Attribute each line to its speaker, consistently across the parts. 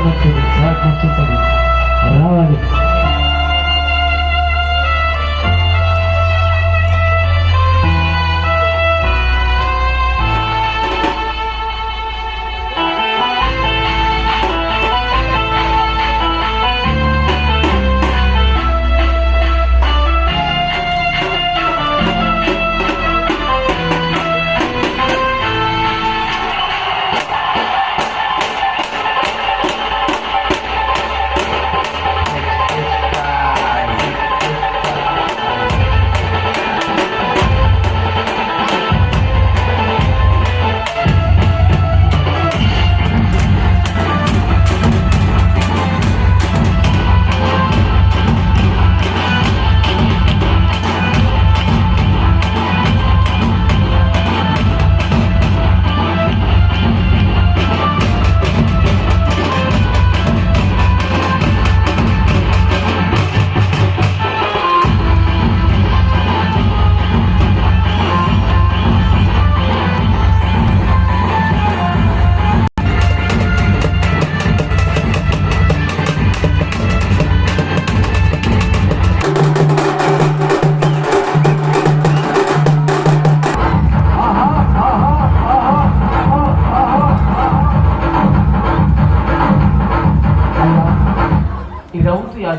Speaker 1: భగవంతుడు ప్రార్థిస్తుంటాడు రావాలి.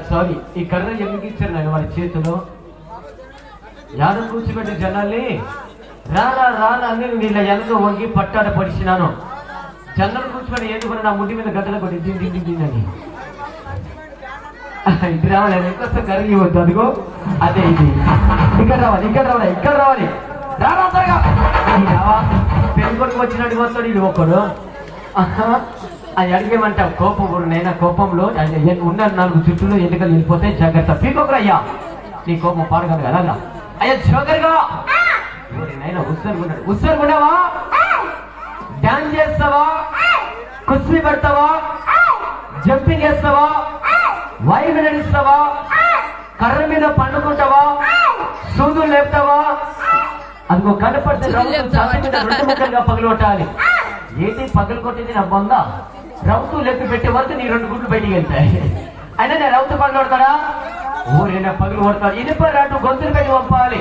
Speaker 1: సారీ ఈ కర్ర ఎందుకు ఇచ్చారు నేను వారి చేతిలో యాదం కూర్చోబెట్టే జనాల్ని రాలా రాలా అని వీళ్ళ వెనక వంగి పట్టాడ పడిచినాను. జనాలు కూర్చోబెట్టి ఎందుకు నా ముడ్డి మీద గడ్డలు కొట్టి దిండి ఇది రావాలి ఎక్కువ కర్రీ ఇవ్వద్దు. అదిగో అదే ఇది ఇక్కడ రావాలి ఇక్కడ రావాలి ఇక్కడ రావాలి రావా త్వరగా రావా పెళ్ళికొడుకు వచ్చినట్టు వస్తాడు ఇది ఒక్కడు. అది అడిగేమంటావు కోపం నైనా కోపంలో ఉన్న 4 చుట్టూలో ఎన్నికలు వెళ్ళిపోతే జాగ్రత్త పీకోకరు అయ్యా నీ కోపం పాడగలరు కదా అయ్యా జోగర్గా నైనా ఉස්සరుగున్నావా డాన్స్ చేస్తావా కుస్తీ పడతావా జంపింగ్ చేస్తావా వైపు నడుస్తావా కర్ర మీద పండుకుంటావా సూదులు లేపుతావా అదిగో కనపడితే 2 ముక్కలుగా పగలొట్టాలి. ఏంటి పగలు కొట్టింది నా బొంద రౌతు లెక్క పెట్టే వరకు నీ 2 గుడ్లు బయటికి వెళ్తాయి. అయినా నేను రౌతు పగలు కొడతాడా ఊరైనా పగలు కొడతాడు. ఇనుప రాటు గొంతులు పెట్టి పంపాలి.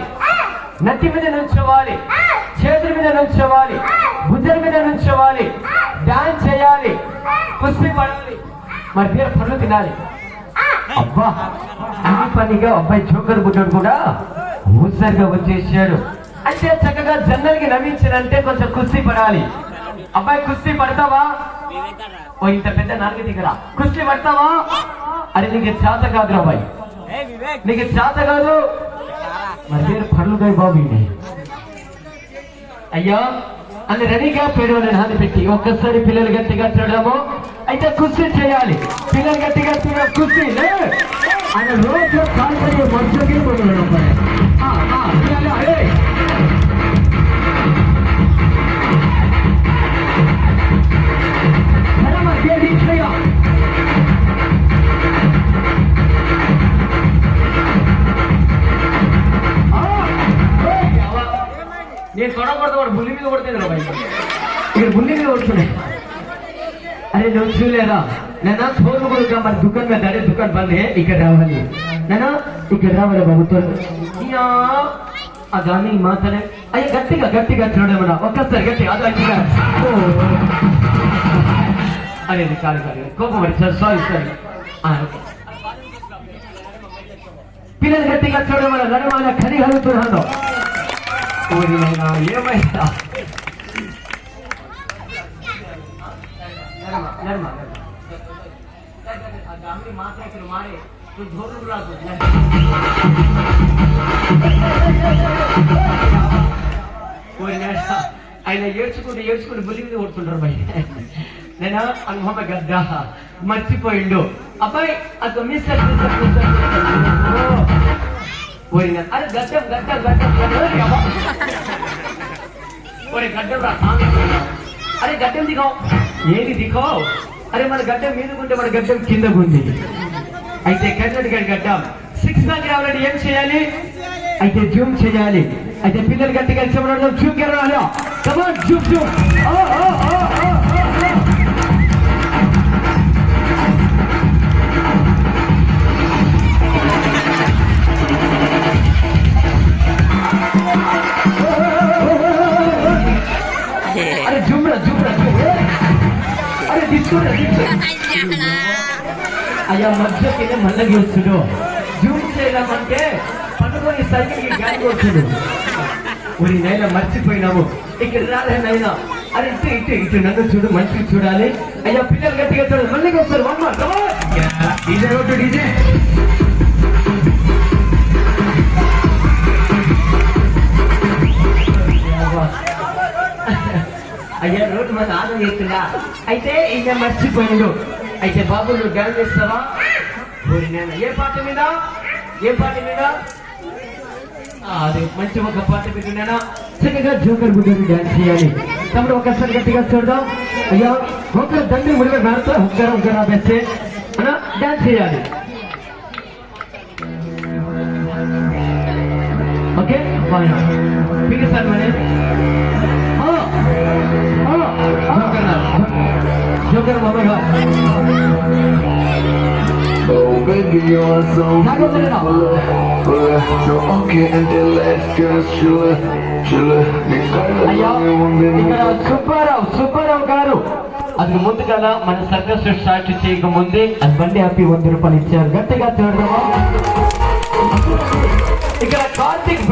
Speaker 1: నత్తి మీద నుంచోవాలి చేతుల మీద నుంచోవాలి భుజల మీద నుంచోవాలి డాన్స్ చేయాలి కుస్తీ పడాలి మరి పేరు పనులు తినాలి. అబ్బా అన్ని పనిగా అబ్బాయి జోకర్ బుడ్డోడు కూడా ఊసరిగా వచ్చేసాడు. అంటే చక్కగా జన్నలకి నవ్వించాలంటే కొంచెం కుస్తీ పడాలి. అబ్బాయి కుస్తీ పడతావా ఓ ఇంత పెద్ద నాలుగు దిగరా కుస్తీ పడతావా అది నీకు చేత కాదు అబ్బాయి నీకు చేత కాదు మరి పేరు పనులుగా బాబు అయ్యా అని రెడీగా పేరు హాని పెట్టి ఒక్కసారి పిల్లలు గట్టిగా చూడము అయితే కుస్తీ చేయాలి. పిల్లలు గట్టిగా కుస్తీ ఆయన రోజు కాల్పడి మధ్యకి నేను కొడకూడదు వాడు బుల్లి మీద కొడుతుంది ఇక్కడ బుల్లి మీద కొడుతున్నాయి. అరే నువ్వు చూడలేదా నేను ఫోన్ కొడుకా మరి దుకాణం మీద అడే దుకాణం బంద్ ఇక్కడ రావాలి నేను ఇక్కడ రావాలి బాబుతో ఆ గాని మాత్రమే అయ్యి గట్టిగా గట్టిగా చూడమన్నా ఒక్కసారి గట్టిగా అది గట్టిగా అరే కాదు కాదు కోపం సారీ సారీ పిల్లలు గట్టిగా చూడమన్నా నడమాల ఖరీ హలుతున్నాను ఏమైనా ఆయన ఏడ్చుకుంటూ ఏడ్చుకుంటూ బుల్లి మీద కొడుతుంటారు బయట నేను అనుభవ గద్ద మర్చిపోయిండు అబ్బాయి అది మిస్ అరే గడ్డం గడ్డం గడ్డం గడ్డం రా అరే గడ్డం దిగో ఏది దిగో అరే మన గడ్డం మీదకుంటే మన గడ్డం కిందకుంది అయితే కన్నడి గారి గడ్డం 6 ప్యాక్ రావాలంటే ఏం చేయాలి అయితే జూమ్ చేయాలి అయితే పిల్లలు గట్టిగా చెప్పడం జూమ్ రావాలా కమాన్ జూమ్ జూమ్ అరే తీసుకుంటా అయ్యా మధ్యకి మళ్ళీ గెలుచుడు జూమ్ చేయడామంటే పండుకొని సైకిల్కి గాలి కొడుతుడు ఊరి నైనా మర్చిపోయినాము ఇక్కడ రాలే నైనా అరే ఇటు ఇటు ఇటు నన్ను చూడు మంచిగా చూడాలి అయ్యా పిల్లలు గట్టిగా చూడాలి మళ్ళీ వస్తారు డీజే రోడ్డు డీజే అయ్యా రోడ్డు మన ఆదం చేస్తుందా అయితే ఇంకా మర్చిపోయిండు అయితే బాబు నువ్వు డ్యాన్స్ చేస్తావా ఊరి నేను ఏ పాట మీద అదే మంచి ఒక పాట పెట్టినా చక్కగా జోకర్ గుడ్డని డ్యాన్స్ చేయాలి తమ్ముడు ఒకసారి గట్టిగా చూడదాం అయ్యా ఒకరు దండి ముడిగా మారుతా ఉగ్గర బెస్టే అన్నా డ్యాన్స్ చేయాలి ఓకే మీకు సార్ మనే జోకర్ మామయ్య
Speaker 2: Oh baby, you are so beautiful. So okay until let's just chill.
Speaker 1: అయ్యా ఇక్కడ సుబ్బారావు గారు అది ముందుగా మన సర్కస్ స్టార్ట్ చేయకముందే అది బండి హ్యాపీ 100 రూపాయలు ఇచ్చారు గట్టిగా చూడదామా ఇక్కడ కార్తీక్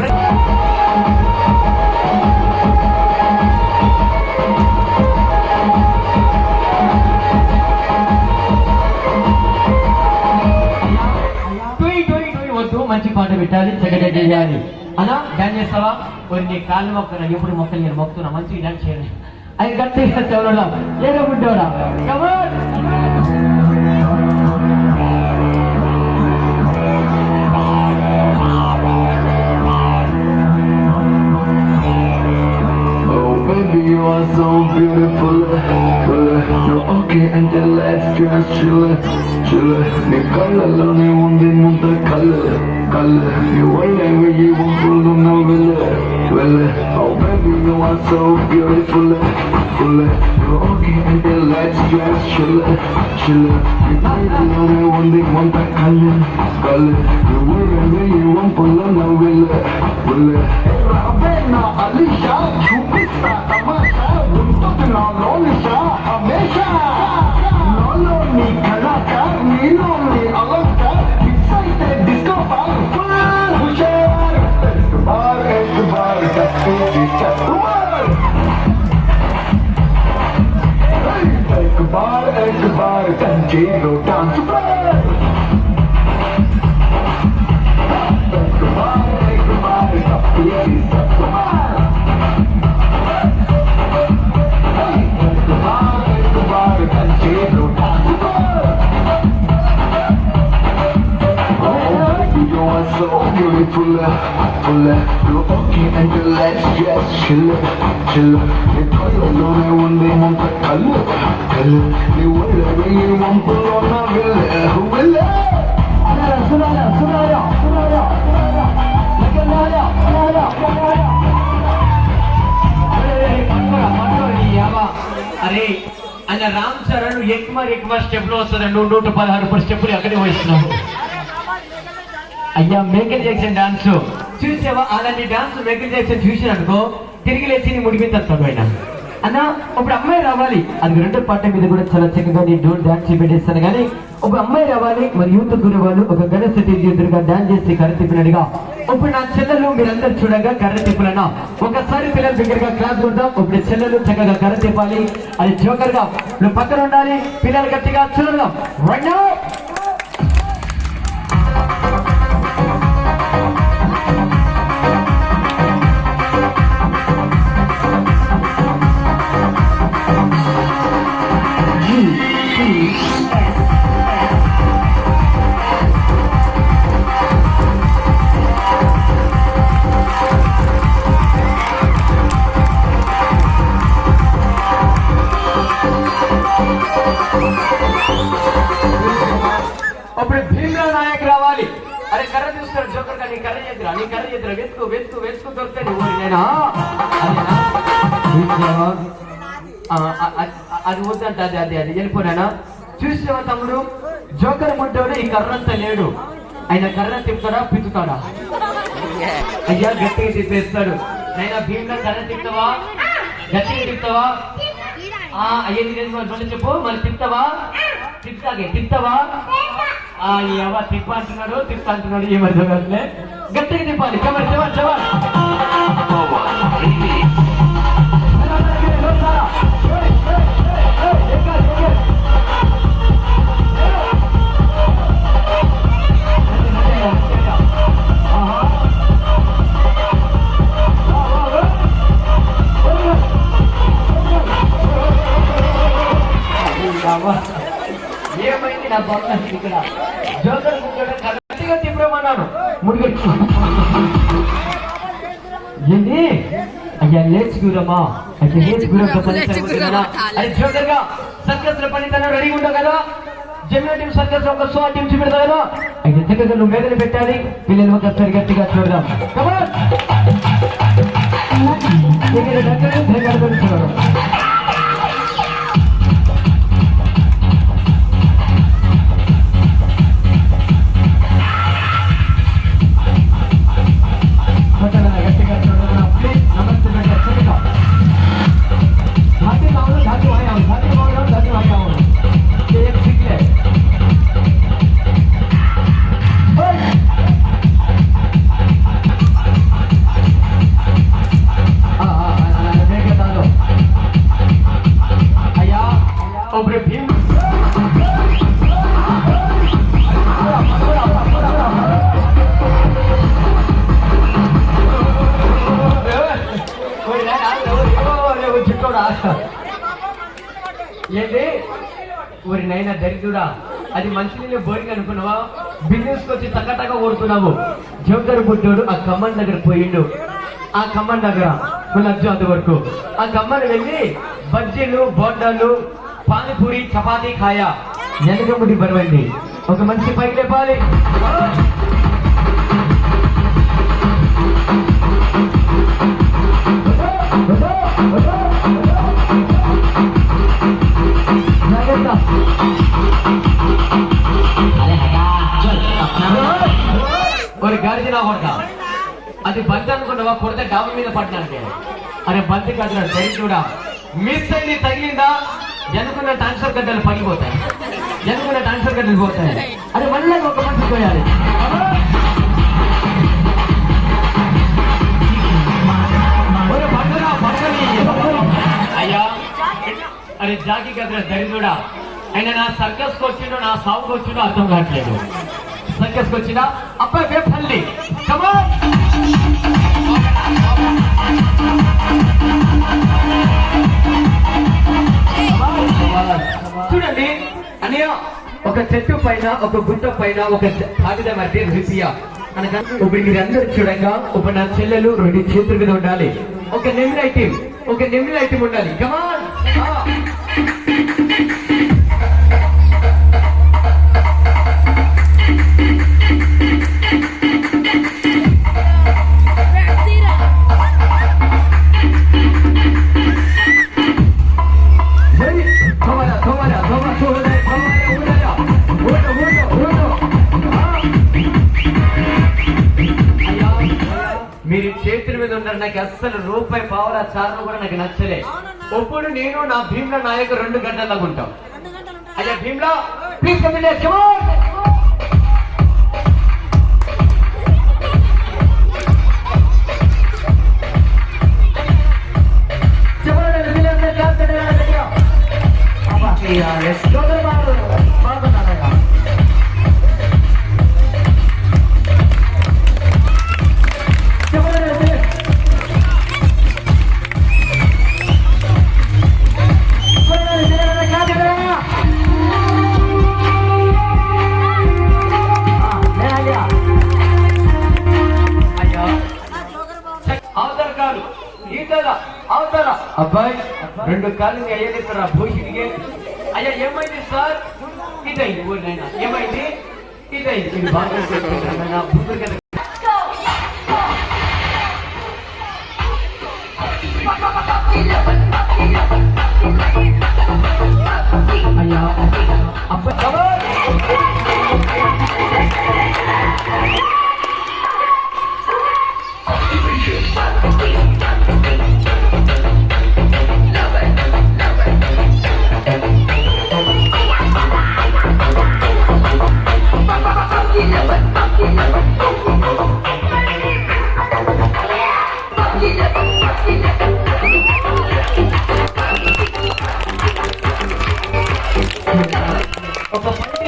Speaker 1: మంచి పాట పెట్టాలి చక్కగా చేయాలి అలా డాన్స్ చేస్తావా కొన్ని కాళ్ళు మొక్కలు ఎప్పుడు మొక్కలు నేను మొక్కుతున్నా మంచిగా డాన్స్ చేయాలి అది గట్టిగా చూడడం ఏదో ఉంటాడా
Speaker 2: You are so beautiful. So okay until let's just chill. నీ కళ్ళలోనే ఉంది ముంత కళ్ళు You whatever you want to know will Oh baby you are so beautiful. So okay until let's just chill. నీ కళ్ళలోనే ఉంది ముంత కళ్ళు You whatever you want to know will Ravena Alisha చూపిస్తా తమాషా ఉంటుంది నా లోనిషా హమేషా నాలో నీ కళాక నీలో నీ అలంక ఫిక్స్ అయితే డిస్కో బాల్ ఫుల్ హుషార్ एक बार तस्वीर चकुमार एक बार कंचीरो डांस एक बार तस्वीर चकुमार So beautiful, you're okay and let's just chill. You call alone one day want to call. You whatever you want to on a will.
Speaker 1: అరే ఆయన రామ్ చరణ్ ఎక్కువ స్టెప్ లో వస్తుంది 116 స్టెప్పులు ఎక్కడే వేస్తున్నావు అయ్యా మైకేల్ జాక్సన్ డాన్స్ చూసావా అలాంటి డాన్స్ మైకేల్ జాక్సన్ చూసిననుకో తిరిగి లేచి నీ ముడి మీద వస్తాడు ఆయన అన్న ఒక అమ్మాయి రావాలి అది రెండో పాట మీద కూడా చాలా చక్కగా నీ డోర్ డాన్స్ పెట్టేస్తాను కానీ ఒక అమ్మాయి రావాలి మరి యూత్ గురు వాళ్ళు ఒక గణేష్ చతుర్థి ఎదురుగా డాన్స్ చేసి కర్ర తిప్పినట్టుగా ఇప్పుడు నా చెల్లెలు మీరందరూ చూడగా కర్ర తిప్పులన్నా ఒకసారి పిల్లల దగ్గరగా క్లాస్ కొడదాం ఇప్పుడు చెల్లెలు చక్కగా కర్ర తిప్పాలి అది జోకర్ గా నువ్వు పక్కన ఉండాలి పిల్లలు గట్టిగా చూడదాం రైట్ నౌ అప్పుడు భీమ్లా నాయక్ రావాలి అరే కర్ర చూస్తాడు జోకర్ గా నీ కర్ర చేద్దరా వెతుకు దొరుకుతాడు నేనా అది వద్దంట అది వెళ్ళిపోయినా చూసావా తమ్ముడు జోకర్ ముట్టోడు ఈ కర్రంతా లేడు ఆయన కర్ర తిప్పుతాడా పిచ్చుతాడా అయ్యా గట్టిగా తిప్పేస్తాడు నైనా భీమ్లా కర్ర తిప్పుతావా గట్టిగా తిప్పుతావా అయ్యేది లేదు మళ్ళీ చెప్పు మరి తిప్తావా తిప్తావా ఏవా తిప్ప అంటున్నాడు ఏమర్థం కాదులే గట్టిగా తిప్పాలి చవర్ ఏమైంది నా బాబు ఇక్కడ జోకర్ గట్టిగా తిప్పమన్నాను ముడిగొచ్చు ఏంటి అయ్యా లేచి గురమ్మా అయితే లేచి గురం అది జోకర్ గా సర్కస్ లో పనితనం రెడీ ఉంటావు కదా జమినా టీం సర్కస్ ఒక షో టీం చూపెడతా కదా అయితే దగ్గర నువ్వు మేదలు పెట్టాలి పిల్లలు ఒకసారి గట్టిగా చూడదాం చూడడం ఏంటి ఊరినైనా దరిద్రుడా అది మంచినీళ్ళు బోరింగ్ అనుకున్నావా బిజినెస్ వచ్చి తగ్గ కొడుతున్నావు జోకర్ బుద్ధుడు ఆ ఖమ్మం దగ్గర పోయిండు ఆ ఖమ్మం దగ్గర లజ్జు అంతవరకు ఆ ఖమ్మం వెళ్ళి బజ్జీలు బోండాలు పానీపూరి చపాతీ ఖాయ వెనకముడి బరవండి ఒక మంచి పైకి లేపాలి ఒక గాడిద నా కొడక అది బంతి అనుకున్నావా కొడితే డాబా మీద పడ్డానికి అరే బంతి కాదు దరిద్రుడా మిస్ అయింది తగిలిందా ఎనుకున్న ట్రాన్స్ఫర్ గడ్డలు పడిపోతాయి ఎనుకున్న ట్రాన్స్ఫర్ గడ్డలు పోతాయి అరే మళ్ళీ ఒక మనిషి పోయాలి అయ్యా అరే జాకి కదరా దరిద్రుడా ఆయన నా సర్కస్కి వచ్చిండో నా సాగుకి వచ్చిండో అర్థం కావట్లేదు సర్కస్కి వచ్చినా అబ్బాయి వేపల్లి చూడండి అన్నయ్య ఒక చెట్టు పైన ఒక గుట్ట పైన ఒక కాగిత మధ్య రిపియా ఇప్పుడు మీరు అందరూ చూడంగా ఒక నా చెల్లెలు 2 చేతుల మీద ఉండాలి ఒక నెమిలి ఐటమ్ ఉండాలి కమాన్ మీరు చేతుల మీద ఉన్నారు నాకు అస్సలు రూపాయి పావుల చార్లు కూడా నాకు నచ్చలే ఇప్పుడు నేను నా భీమ్లా నాయకు 2 గంటలకు ఉంటాం అయ్యా భీమ్లా ప్లీజ్ అబ్బాయి 2 కాళ్ళు అయ్యా భూషిడికి అయ్యా ఏమైంది సార్ ఇదైంది ఊరినైనా ఏమైంది ఇదైంది ఇది బాగా అయ్యా అబ్బాయి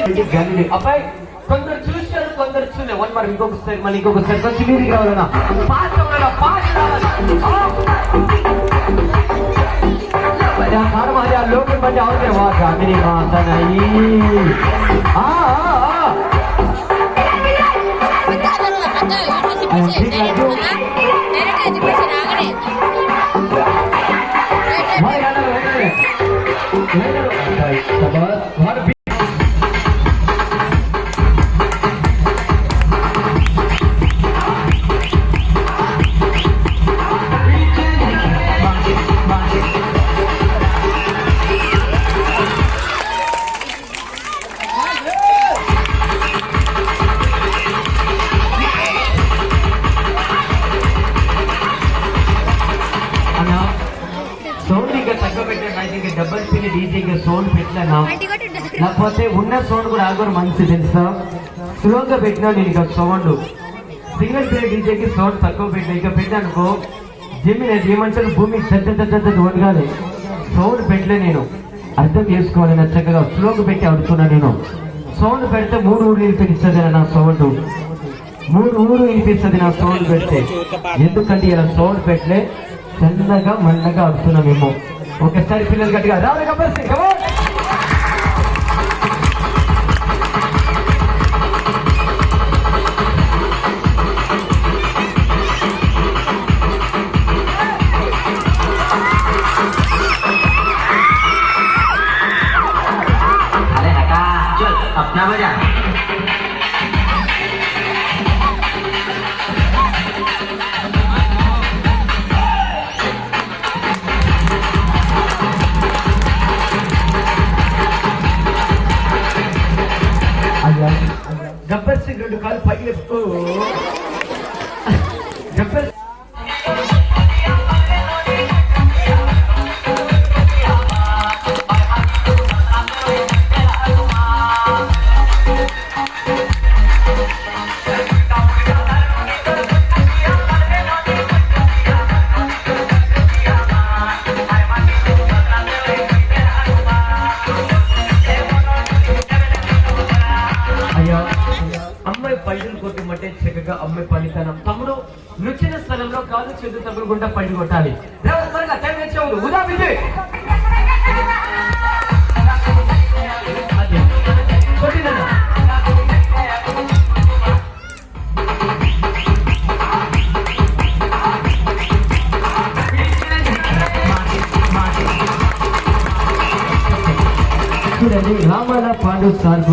Speaker 1: మున్సిపాలిటీ గల్లీ. అబ్బాయి కొందరు చూశారు, కొందరు చూడలే. వన్ మరి ఇంకొకసారి మళ్ళీ ఇంకొకసారి కొంచెం వీరికి రావాలన్నా పాస్ అవ్వాలన్నా పాస్ हमारे लोग बचे और वाह मेरी माता नहीं డబల్ పిన్ డీజేకి సౌండ్ పెట్టినా లేకపోతే ఉన్న సౌండ్ కూడా ఆగోరు మంచి తెలుసా. స్లోగా పెట్టినా నేను ఇక సౌండ్ సింగిల్ పిన్ డీజేకి సౌండ్ తక్కువ పెట్టినా ఇక పెట్టానుకో జమీన్ ఏమంటారు భూమి వడగాలి. సౌండ్ పెట్టలే నేను అర్థం చేసుకోవాలి. నా చక్కగా స్లోగా పెట్టి అడుగుతున్నా. నేను సౌండ్ పెడితే 3 ఊరు వినిపిస్తుంది నా సౌండ్, 3 ఊరు వినిపిస్తుంది నా సౌండ్ పెడితే. ఎందుకంటే ఇలా సౌండ్ పెట్టలే చల్లగా మల్లగా అడుగుతున్నాం మేము. ఒకసారి పిల్లలు గట్టిగా రావాలి కంపల్సరీ.
Speaker 3: अरे हटा चल अपना बजा.
Speaker 1: గబ్బర్ సింగ్ 2 కాళ్ళు పైకి లేపు. గబ్బర్ అమ్మాయి పైలు కొట్టమంటే చక్కగా అమ్మాయి పనితనం. తమ్ముడు నృత్య స్థలంలో కాలు చేతులు తగులుకుంటా పైలు కొట్టాలి. ఉదా విజయ్ చూడండి రామాల పాండు సార్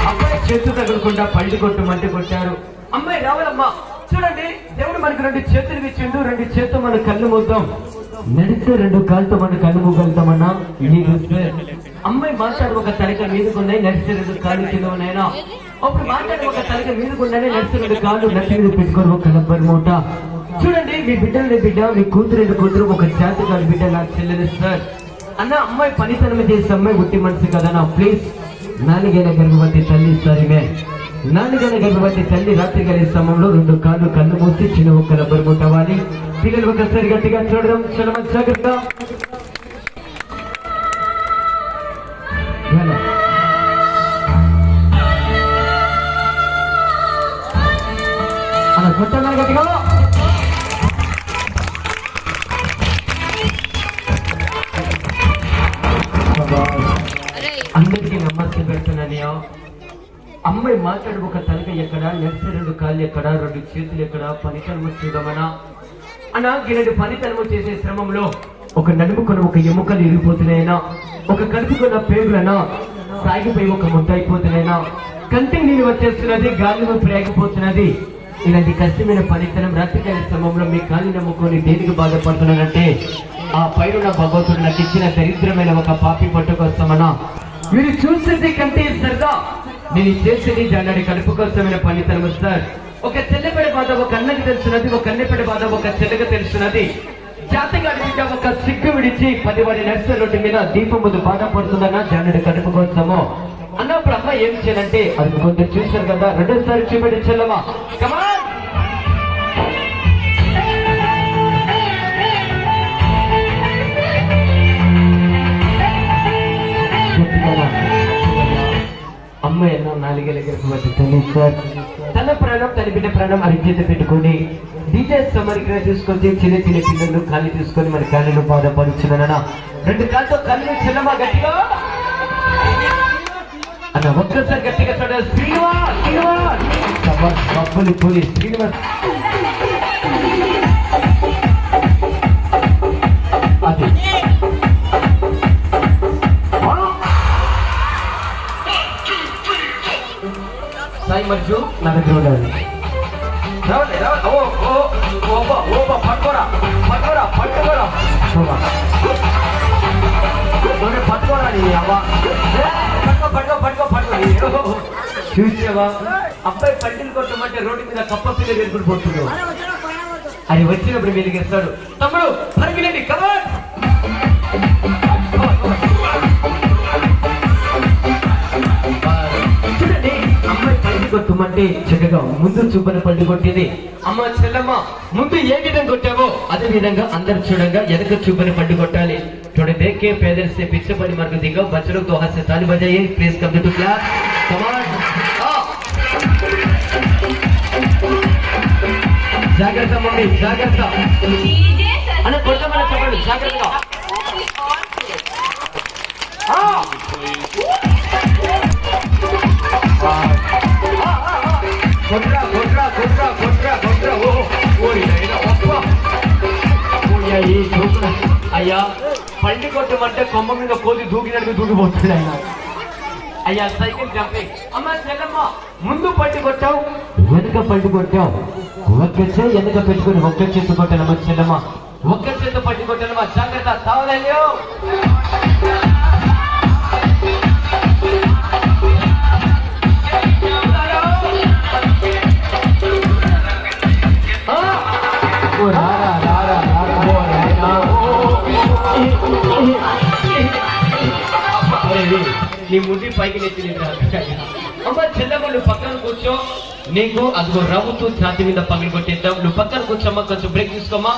Speaker 1: అమ్మాయి చేతులు తగులుకుండా పళ్ళు కొట్టమంటే కొట్టారు. అమ్మాయి రావాలమ్మా. చూడండి దేవుడు మనకు 2 చేతులు ఇచ్చిండు. 2 చేతులు మన కళ్ళు మూద్దాం. నడిస్తే 2 కాళ్ళతో మన కళ్ళు మూగలుగుతామన్నా. అమ్మాయి మాట్లాడు ఒక తలక మీదకున్నాయి, నడిస్తే 2 కాళ్ళు కింద ఉన్నాయినా. అప్పుడు మాట్లాడి ఒక తలక మీదకున్నాయి, నడిస్తే 2 కాళ్ళు నట్టి మీద పెట్టుకొని ఒక రబ్బర్ మూట. చూడండి మీ బిడ్డలని బిడ్డ, మీ కూతురు ఒక జాతకాల బిడ్డ నా చెల్లెలు సార్ అన్న. అమ్మాయి పనితనం చేసే అమ్మాయి ఉట్టి మనసు కదన్నా. ప్లీజ్ 4 ఏళ్ల గర్భవతి తల్లి సార్ మే 4 ఏళ్ల గర్భవతి తల్లి రాత్రి గల సమయంలో 2 కాళ్ళు కళ్ళు మూసి చిన్న ఒక్క రబ్బర్ ముట్టవాలి. పిల్లలు ఒకసారి గట్టిగా చూడడం చాలా మంచి జాగ్రత్త. అలా కొట్టగా గట్టిగా అందరికీ నమస్తే పెడుతున్నాను. అమ్మాయి మాట్లాడు ఒక తలక ఎక్కడ, నడిచే 2 కాళ్ళు ఎక్కడ, 2 చేతులు ఎక్కడ, పనితనము చూడమనా అన్నా. ఇలాంటి పనితనము చేసే శ్రమంలో ఒక నడుముకొని ఒక ఎముకలు ఇరిగిపోతున్నాయినా, ఒక కడుపుకున్న పేగులనా సాగిపోయి ఒక ముద్ద అయిపోతున్నాయినా, కంటికి నీళ్ళు వచ్చేస్తున్నది, గాలి ప్రేగిపోతున్నది. ఇలాంటి కష్టమైన పనితనం రాత్రికాల శ్రమంలో మీ కాళ్ళు నమ్ముకొని దేనికి బాధపడుతున్నానంటే ఆ పైన భగవంతుడు నాకు ఇచ్చిన దరిద్రమైన ఒక పాపి పట్టుకొస్తామన్నా. మీరు చూసేది కంటే సరదా, నేను చేసేది జానాడి కడుపు కోసమైన పనితనం సార్. ఒక చెల్లెపడి బాధ ఒక అన్నకి తెలుసున్నది, ఒక అన్నపడి బాధ ఒక చెల్లెగా తెలుసున్నది. జాతగా అడిగితే ఒక సిగ్గు విడిచి 10 వాడి నర్స రొట్టె మీద దీపం ముందు బాధపడుతుందన్నా జానుడి కడుపు కోసము అన్నప్పుడు అమ్మ ఏం చేయాలంటే అది కొందరు చూశారు కదా. 2సారి చూపెట్టి చెల్లమ్మా కమాన్. ప్రొడ్యూసర్ తన ప్రాణం తన బిడ్డ ప్రాణం అరిచేత పెట్టుకొని డీజే సమరిగ్ర తీసుకొచ్చి చిన్న చిన్న పిల్లలు కాళ్ళు తీసుకొని మన కాళ్ళను బాధపడుచున్నానా 2 కాళ్ళతో కళ్ళు చిన్నమా గట్టిగా అన్న ఒక్కసారి గట్టిగా చూడ శ్రీనివాస్ బబ్బులి పులి శ్రీనివాస్ అది సాయి మర్జు నా దగ్గర ఉండాలి పట్టుకోరా చూసావా అబ్బాయి పంటిని కొట్టమంటే రోడ్డు మీద కప్ప పిల్ల వెలుగుడు పోతున్నావు అది వచ్చినప్పుడు వెలిగిస్తాడు తమ్ముడు పరిగిలండి కమాన్ చూడండి అమ్మాయి పండి కొట్టమంటే చక్కగా ముందు చూపని పండి కొట్టింది అమ్మ చెల్లమ్మ ముందు ఏ విధంగా కొట్టావో అదే విధంగా అందరు చూడంగా ఎనక చూపని పండి కొట్టాలి थोड़े देख के पैदल से पीछे पड़ी मार को दिखाओ बच्चे लोग 2 हाथ से ताली बजाइए please come to class come on Jagrita mummy Jagrita अरे कोटा mana చెప్పండి జాగ్రత్తగా కొట్రా కొట్రా కొట్రా కొట్రా కొట్రా ఓ ఇలా అబ్బా ఓ ఈ చూపురా అయ్యా పండి కొట్టమంటే కొమ్మ మీద కోసి దూకినట్టు దూకిపోతుంది ఆయన అయ్యా సైకిల్ జంపింగ్ అమ్మ చెల్లమ్మ ముందు పండి కొట్టావు వెనుక పండి కొట్టావు ఒక్క చేయి వెనుక పెట్టుకుని ఒక్క చేతి కొట్టానమ్మ చెల్లమ్మ ఒక్క చేతి పండి కొట్టానమ్మ జాగ్రత్త తావలేయో నీ ముద్ది పైకి నెత్తి అమ్మ చెల్లమ్మ నువ్వు పక్కన కూర్చో నీకు అదిగో రవ్వుతూ ఛాతి మీద పగిలి కొట్టేద్దాం నువ్వు పక్కన కూర్చోమ్మా కొంచెం బ్రేక్ తీసుకోమా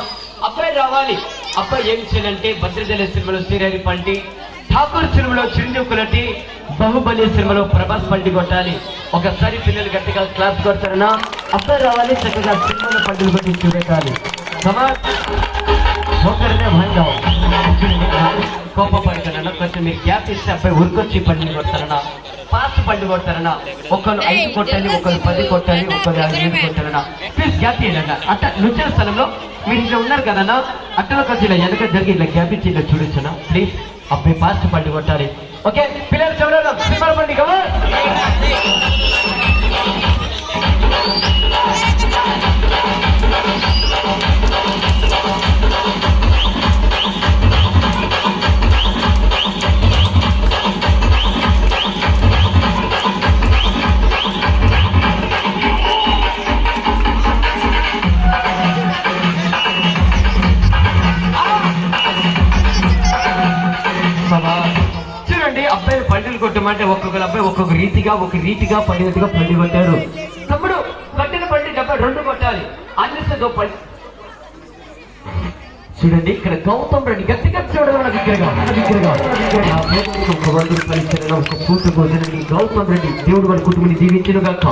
Speaker 1: అబ్బాయి రావాలి అబ్బాయి ఏం చేయాలంటే భద్రదల సినిమాలో శ్రీహరి పంటి ఠాకూర్ సినిమాలో చిరంజీవి కులటి బాహుబలి సినిమాలో ప్రభాస్ పంటి కొట్టాలి ఒకసారి పిల్లలు గట్టిగా క్లాస్ కొడతారనా అబ్బాయి రావాలి చక్కగా సినిమాలో పండుగ కొట్టి చూపెట్టాలి ఒకరినే భయం కోప పడుతున్నా కొంచెం మీరు గ్యాప్ ఇస్తే అబ్బాయి ఉరికొచ్చి పండుగ కొడతారనా ఫాస్ట్ పండుగ కొడతారనా ఒకరు 5 కొట్టాలి ఒకరు 10 కొట్టాలి ఒకరు 5 కొట్టారనా ప్లీజ్ గ్యాప్ ఇవ్వండి అట్ట నృత్య స్థలంలో మీరు ఇట్లా ఉన్నారు కదన్నా అట్టలో కొంచెం ఇలా వెనక జరిగి ఇలా గ్యాప్ ఇచ్చి ఇలా చూడొచ్చునా ప్లీజ్ అబ్బాయి ఫాస్ట్ పండుగ కొట్టాలి ఓకే పిల్లలు చూడాలి సినిమా పండుగ చూడండి అబ్బాయిలు పండుగలు కొట్టమంటే ఒక్కొక్కరు అబ్బాయి ఒక్కొక్క రీతిగా పండుగగా పండుగ కొట్టారు తమ్ముడు కట్టిన పండుగ డబ్బా 2 కొట్టాలి అన్నిటితో పండుగ చూడండి ఇక్కడ గౌతమ్ రెడ్డి గట్టిగా చూడడం ఒక పూట భోజనానికి గౌతమ్ రెడ్డి దేవుడు వారి కుటుంబాన్ని దీవించిన గాక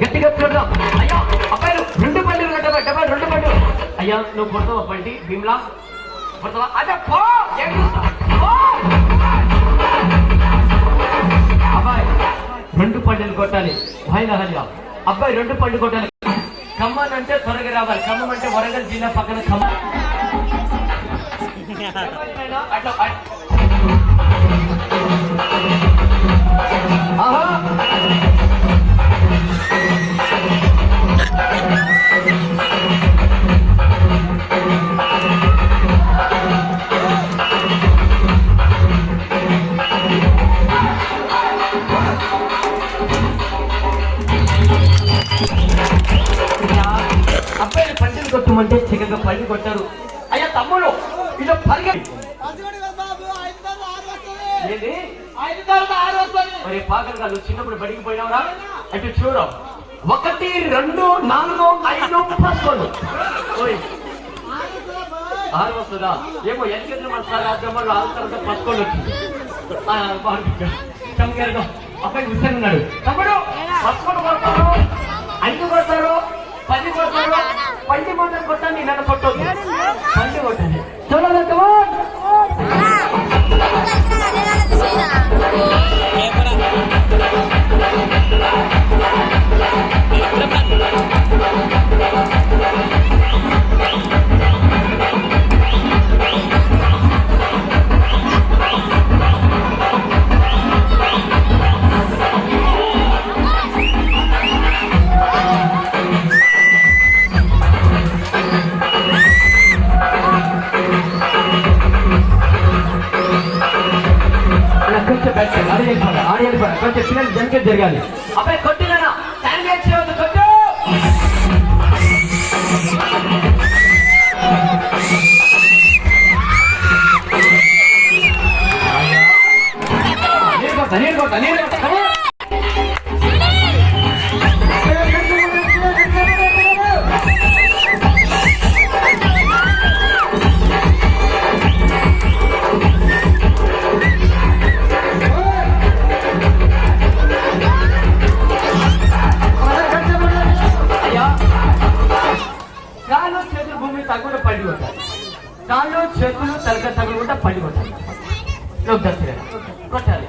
Speaker 1: గట్టిగా చూడడం అయ్యా అబ్బాయిలు 2 పండుగలు కట్టబా డబ్బా 2 పండుగ అయ్యా నువ్వు కొడతావా పండి భీమ్లా కొడతావా అదే అబ్బాయి 2 పండుగలు కొట్టాలి హైలహల్లా అబ్బాయి 2 పండుగ కొట్టాలి ఖమ్మం అంటే త్వరగా రావాలి ఖమ్మం అంటే వరంగల్ జిల్లా పక్కన ఖమ్మం అబ్బాయిలు పండుగ కొట్టమంటే చక్కగా పండుగ కొట్టారు అయ్యా తమ్ముడు ఇలా మరి పాకలుగా నువ్వు చిన్నప్పుడు బడికి పోయినావురా అంటే చూడు 1 2 4 5 పసుకోండి 6 వస్తుందా ఏమో ఎన్నికలు మన రాజ్యంలో 6 తర్వాత పసుకోండి వచ్చింది చంగారు అబ్బాయి విసన్నాడు తమ్ముడు పసుకోండి 5 కొడతారు 10 కొడతారు 20 మొత్తం కొట్టండి నన్ను కొట్టొద్దు 20 కొట్టండి చూడాలి కమాన్ కొంచెం పిల్లలు జనకే జరగాలి అబ్బాయి కొట్టినా శాండ్విచ్ చేయవద్దు కొట్టు నీరు కొట్ట కాళ్ళు చేతులు తలక తగులుకుంటా పండి కొట్టాలి కొట్టాలి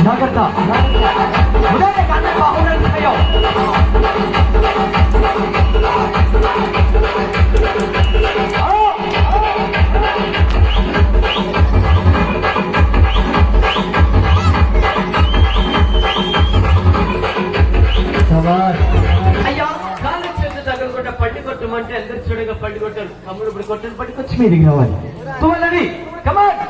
Speaker 1: జాగ్రత్త అయ్యా కాళ్ళు చేతులు తగలకుండా పండి కొట్టమంటే అందరు చూడగా పండి కొట్టారు తమ్ముడు ఇప్పుడు కొట్టని పట్టుకొచ్చి మీదికి రావాలి తువ్వాలని కమాన్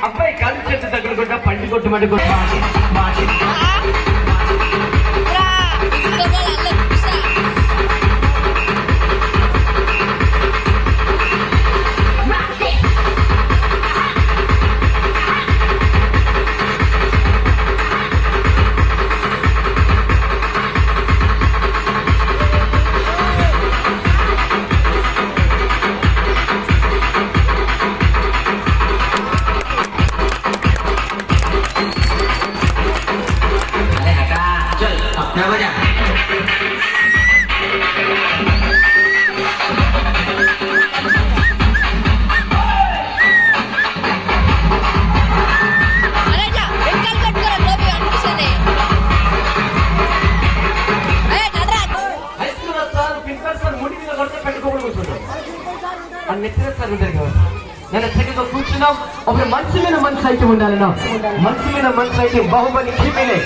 Speaker 1: అబ్బాయి కాళ్ళు చేతులు తగలకుండా పండి కొట్టమంటే కూర్చున్నాం ఒక మంచి మీద మనసు అయితే ఉండాలన్నా మంచి మీద మనసు అయితే బాహుబలి కీపీలే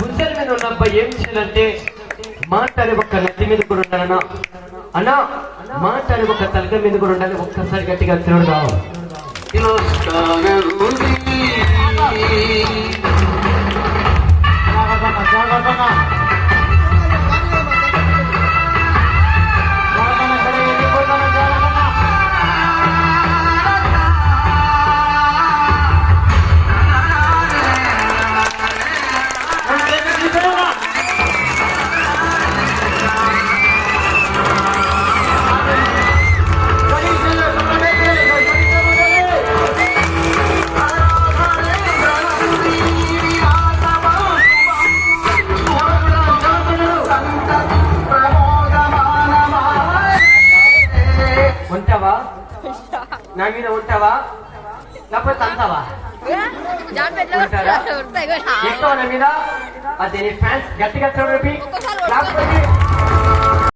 Speaker 1: గుండెల మీద ఉన్న అబ్బాయి ఏం చేయాలంటే మాట్లాడే ఒక్క నది మీద కూడా ఉండాలన్నా అన్నా మాట్లాడే ఒక్క తలక మీద కూడా ఉండాలి ఒక్కసారి గట్టిగా తినడు కావాలి నా మీద ఉంటావా లేకపోతే అంటావా ఎక్కువ నా మీద అదే ఫ్యాన్స్ గట్టిగా చూడండి లేకపోతే